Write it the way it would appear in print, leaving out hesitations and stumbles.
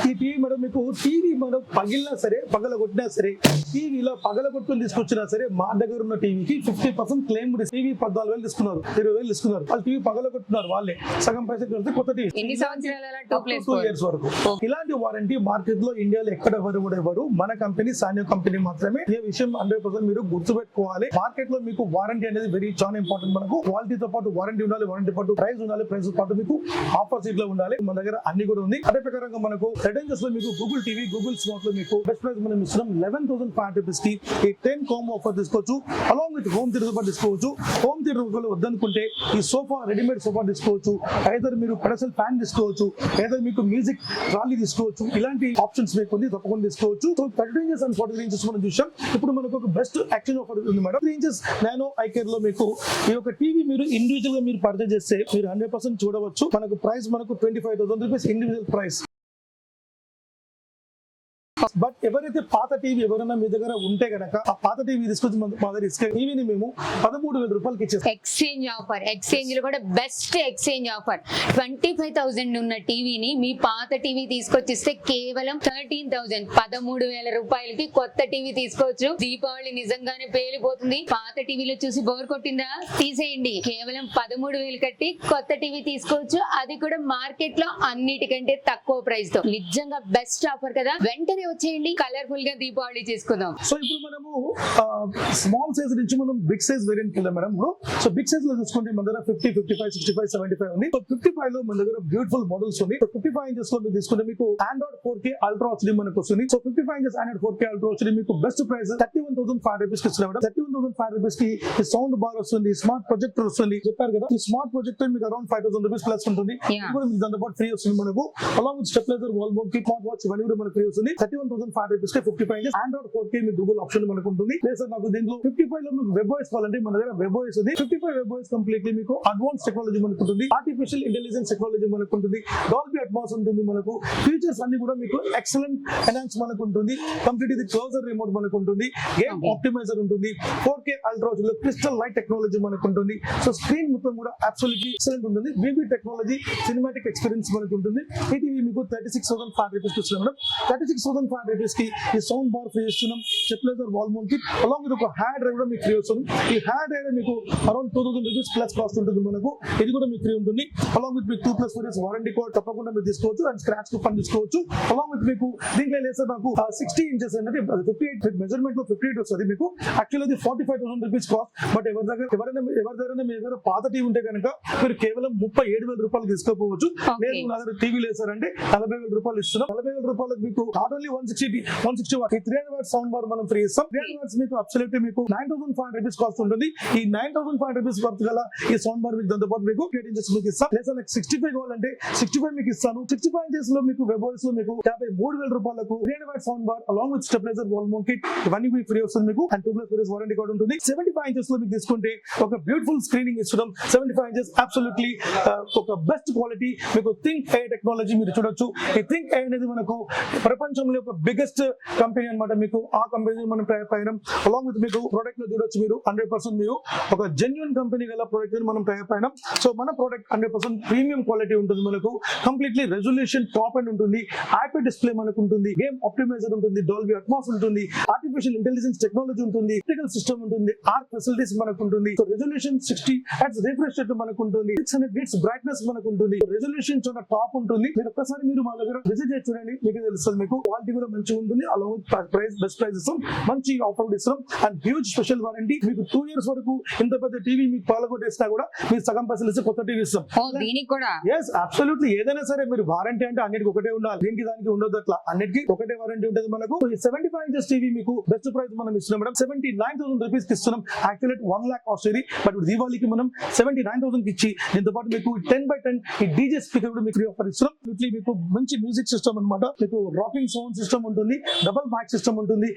ఈ TV madam మీకు TV మనం పగిలినా సరే పగలగొట్టినా సరే టీవీలో పగలగొట్టుని తీసుకొచ్చినా సరే మా దగ్గర ఉన్న టీవీకి 50% క్లెయిమ్ టీవీ 14,000 తీసుకున్నారు 20,000 తీసుకున్నారు వాళ్ళు టీవీ పగలగొట్టున్నారు వాళ్ళే సగం పైసలు కడితే కొత్త టీవీ ఎన్ని సంవత్సరాల 2 years వరకు ఇలాంటి వారంటీ మార్కెట్ లో ఇండియాలో ఎక్కడ ఎవరు మన కంపెనీ సానియో కంపెనీ మాత్రమే. ఈ విషయం 100% మీరు గుర్తుపెట్టుకోవాలి. మార్కెట్ లో మీకు వారంటీ అనేది వెరీ చాలా ఇంపార్టెంట్. మనకు క్వాలిటీతో పాటు వారంటీ ఉండాలి, వారంటీ పాటు ప్రైస్ ఉండాలి, ప్రైస్ పాటు మీకు ఆఫర్ సీట్ లో ఉండాలి. మన దగ్గర అన్ని కూడా ఉంది. అదే ప్రకారంగా మనకు రిటర్న్స్ లో మీకు గూగుల్ టీవీ గూగుల్ స్మార్ట్ లో మీకు బెస్ట్ ప్రైస్ మనం ఇస్తున్నాం 11,500 రూపీస్ కి ఈ 10 కాంబో ఆఫర్ తీసుకోవచ్చు. అలాంగ్ విత్ హోమ్ థియేటర్ పాటు తీసుకోవచ్చు. హోమ్ థియేటర్ వద్దనుకుంటే ఈ సోఫా రెడీమేడ్ సోఫా తీసుకోవచ్చు, ఐదర్ మీరు పెడసల్ ఫ్యాన్ తీసుకోవచ్చు, ఐదర్ మీకు మ్యూజిక్ ట్రాలీ తీసుకోవచ్చు. ఇలాంటి ఆప్షన్స్ మీకు ఉంది, తప్పకుండా తీసుకోవచ్చు. సో 13 ఇంచెస్ అండ్ 43 ఇంచెస్ మనం చూసాం. ఇప్పుడు మనకు ఒక బెస్ట్ యాక్షన్ ఆఫర్ ఉంది మేడం. 3 ఇంచెస్ నానో ఐకేర్ లో మీకు ఈ యొక్క టీవీ మీరు ఇండివిజువల్ గా మీరు పర్చేజ్ చేస్తే మీరు 100% చూడవచ్చు. మనకు ప్రైస్ మనకు 25,000 రూపీస్ ఇండివిజువల్ ప్రైస్. బట్ ఎవరైతే పాత టీవీ ఎవరైనా మీ దగ్గర ఉంటే గనక ఆ పాత టీవీ తీసుకొచ్చి మా దగ్గర ఇసుక టీవీని మేము 13,000 రూపాయలకి ఇచ్చేస్తాం. ఎక్స్చేంజ్ ఆఫర్, ఎక్స్చేంజ్ లో కూడా బెస్ట్ ఎక్స్చేంజ్ ఆఫర్. 25,000 ఉన్న టీవీని మీ పాత టీవీ తీసుకొచ్చిస్తే కేవలం 13,000 13,000 రూపాయలకి కొత్త టీవీ తీసుకోవచ్చు. దీపావళి నిజంగానే పేలిపోతుంది. పాత టీవీలో చూసి బోర్ కొట్టిందా, తీసేయండి. కేవలం 13,000 కట్టి కొత్త టీవీ తీసుకోవచ్చు. అది కూడా మార్కెట్ లో అన్నిటికంటే తక్కువ ప్రైస్ తో. నిజంగా బెస్ట్ ఆఫర్ కదా. వెంటనే వచ్చేయండి, కలర్ఫుల్ గా దీపావళి చేసుకుందాం. సో ఇప్పుడు మనము స్మాల్ సైజ్ నుంచి మనం బిగ్ సైజ్ వేరియంట్ కింద మేడం. సో బిగ్ సైజ్ లో చూసుకుంటే మన దగ్గర 50, 55, 65, 75 ఉంది. సో 55 లో మన దగ్గర బ్యూటిఫుల్ మోడల్స్ ఉంది. సో 55 ఇంచెస్ లో మీరు తీసుకుంటే మీకు ఆండ్రాయిడ్ 4K అల్ట్రా హెచ్డి మనకు వస్తుంది. So 55 inches Android 4K ultra HD మీకు బెస్ట్ ప్రైస్ 31,500 రూపీస్ కి ఇస్తున్నాం. 31,500 రూపీస్ కి సౌండ్ బార్ వస్తుంది, స్మార్ట్ ప్రొజెక్టర్ వస్తుంది. చెప్పారు కదా, ఈ స్మార్ట్ ప్రొజెక్టర్ మీకు అరౌండ్ 5,000 రూపీస్ ప్లస్ ఉంటుంది. దాంతో పాటు ఫ్రీ వస్తుంది మనకు. Along with stabiliser, wall mount kit, smart watch ఇవన్నీ కూడా మనకు ఫ్రీ వస్తుంది. 31,500 రూపీస్ కి 55 ఇంచెస్ ఆండ్రాయిడ్ 4K మీ గూగుల్ ఆప్షన్ మనకు ఉంటుంది. లేదు నాకు దీంట్లో 55 లో మీకు వెబ్ వాయిస్ కావాలంటే మన దగ్గర వెబ్ వాయిస్ ఉంది. 55 వెబ్ వాయిస్ కంప్లీట్లీ మీకు అడ్వాన్స్ టెక్నాలజీ మనకు ఉంటుంది, ఆర్టిఫిషియల్ ఇంటెలిజెన్స్ టెక్నాలజీ మనకు ఉంటుంది, డాల్బీ అట్మాస్ ఉంటుంది మనకు. ఫీచర్స్ అన్ని కూడా మీకు ఎక్సలెంట్ ఎన్హాన్స్ మనకు ఉంటుంది. కంప్లీట్ ఇది క్లోజర్ రిమోట్ మనకు ఉంటుంది, గేమ్ ఆప్టిమైజర్ ఉంటుంది, 4K ultra HD crystal light technology మనకు ఉంటుంది. సో స్క్రీన్ మొత్తం కూడా అబ్సల్యూట్లీ ఎక్సలెంట్ ఉంటుంది. వివి టెక్నాలజీ సినిమాటిక్ ఎక్స్పీరియన్స్ మనకు ఉంటుంది. ఈ టీవీ మీకు 36,500 రూపీస్ ఇస్తున్నాం. 36,500 రూపీస్ కి ఈ సౌండ్ బార్ ఫ్రీ ఇస్తున్నాం, stabiliser, wall mount kit, along with ఒక హ్యాండ్ డ్రైవ్ కూడా మీకు ఫ్రీ వస్తుంది. ఈ హ్యాండ్ డ్రైవ్ మీకు అరౌండ్ 2,000 రూపీస్ ప్లస్ కాస్ట్ ఉంటుంది మనకు. ఇది కూడా మీకు ఫ్రీ ఉంటుంది. అలాంగ్ విత్ మీకు 2+4 ఇయర్స్ వారంటీ కోడ్ తప్పకుండా మీరు తీసుకోవచ్చు అండ్ స్క్రాచ్ కూపన్ తీసుకోవచ్చు. అలాంగ్ విత్ మీకు దీంట్లో లేదు నాకు 60 ఇంచెస్ అంటే 58 మెజర్మెంట్ లో 58 వస్తుంది మీకు. యాక్చువల్లీ అది 45,000 రూపీస్ కాస్ట్. బట్ ఎవరి దగ్గర మీ దగ్గర పాత టీవీ ఉంటే కనుక మీరు కేవలం 37,000 రూపాయలు తీసుకోవచ్చు. లేదు నా దగ్గర టీవీ లేదు సార్ అంటే 40,000 రూపాయలు ఇస్తున్నాం. 40,000 రూపాయలకు మీకు not only 160 what 300 what sound bar మనం ఫ్రీ ఇస్తాం. 300 వాట్స్ మీకు అబ్సల్యూట్లీ మీకు 9,500 రూపీస్ కాస్ట్ ఉంటుంది. ఈ 9,500 రూపీస్ వర్త్ గల ఈ సౌండ్ బార్ మీకు దాంతో పాటు మీకు 8 ఇంచెస్ మీకు ఇస్తాం. లేదా నాకు 65 కావాలంటే 65 మీకు ఇస్తాను. 65 ఇంచెస్ లో మీకు వెబ్ వాయిస్ లో మీకు 53,000 రూపాయలకు 300 what sound bar along with stabiliser, wall mount kit ఇవన్నీ మీకు ఫ్రీ వస్తుంది మీకు. అండ్ 2+4 ఇయర్స్ వారంటీ కార్డ్ ఉంటుంది. 75 ఇంచెస్ లో మీకు తీసుకుంటే ఒక బ్యూటిఫుల్ స్క్రీనింగ్ ఇస్తున్నాం. 75 ఇంచెస్ అబ్సల్యూట్లీ ఒక బెస్ట్ క్వాలిటీ మీకు థింక్ ఏ టెక్నాలజీ మీరు చూడొచ్చు. ఈ థింక్ ఏ అనేది మనకు ప్రపంచంలో ఒక బిగ్గెస్ట్ కంపెనీ అన్నమాట. మీకు ఆ కంపెనీ మనం ప్రయత్నం అలాంగ్ విత్ మీకు ప్రోడక్ట్ లో చూడొచ్చు మీరు 100% మీరు ఒక జెన్యున్ కంపెనీ గల ప్రోడక్ట్ మనం ప్రయత్నం. సో మన ప్రోడక్ట్ 100% ప్రీమియం క్వాలిటీ ఉంటుంది మనకు. కంప్లీట్లీ రెజల్యూషన్ టాప్ అండ్ ఉంటుంది, ఐపీ డిస్ప్లే మనకు ఉంటుంది, గేమ్ ఆప్టిమైజర్ ఉంటుంది, డాల్బీ అట్మాస్ ఉంటుంది, ఆర్టిఫిషియల్ ఇంటెలిజెన్స్ టెక్నాలజీ ఉంటుంది, ఆప్టికల్ సిస్టమ్ ఉంటుంది, ఆర్క్ ఫెసిలిటీస్ మనకు ఉంటుంది. So resolution 60 hertz refresh rate మనకు ఉంటుంది, 600 నిట్స్ బ్రైట్నెస్ మనకు ఉంటుంది, రెజల్యూషన్ చాలా టాప్ ఉంటుంది. మీరు ఒక్కసారి మీరు మా దగ్గర విజిట్ చేసి చూడండి, మీకు తెలుస్తుంది. మీకు క్వాలిటీ కూడా మంచిగా ఉంటుంది. అలాంగ్ ప్రైస్ బెస్ట్ ప్రైస్ ఇస్తాం, మంచి ఆఫర్ ఇస్తాం అండ్ హ్యూజ్ స్పెషల్ వారంటీ. మీకు 2 ఇయర్స్ వరకు ఇంత పెద్ద టీవీ మీకు పాల్గొట్టేసినా కూడా మీరు సగం పైసలు ఇస్తే కొత్త టీవీ ఇస్తాం. ఎస్ అబ్సల్యూట్లీ ఏదైనా సరే మీరు వారంటీ అంటే అన్నిటికి ఒకటే ఉండాలి, దీనికి దానికి ఉండదు. అట్లా అన్నిటికీ ఒకటే వారంటీ ఉంటుంది మనకు. 75 ఇంచెస్ టీవీ మీకు బెస్ట్ ప్రైస్ మనం ఇస్తున్నాం మేడం. 79,000 రూపీస్ ఇస్తున్నాం. యాక్చువల్లీ 1 lakh కాస్ట్ ఇది, బట్ దీవాళికి మనం 79,000 ఇచ్చి దీంతో పాటు మీకు 10x10 ఈ డీజే స్పీకర్ కూడా మీకు ఫ్రీ ఆఫర్ ఇస్తున్నాం. మీకు మంచి మ్యూజిక్ సిస్టమ్ అనమాట. మీకు రాకింగ్ సౌండ్ సిస్టమ్ ఉంటుంది, డబుల్ మైక్ సిస్టమ్ ఉంటుంది,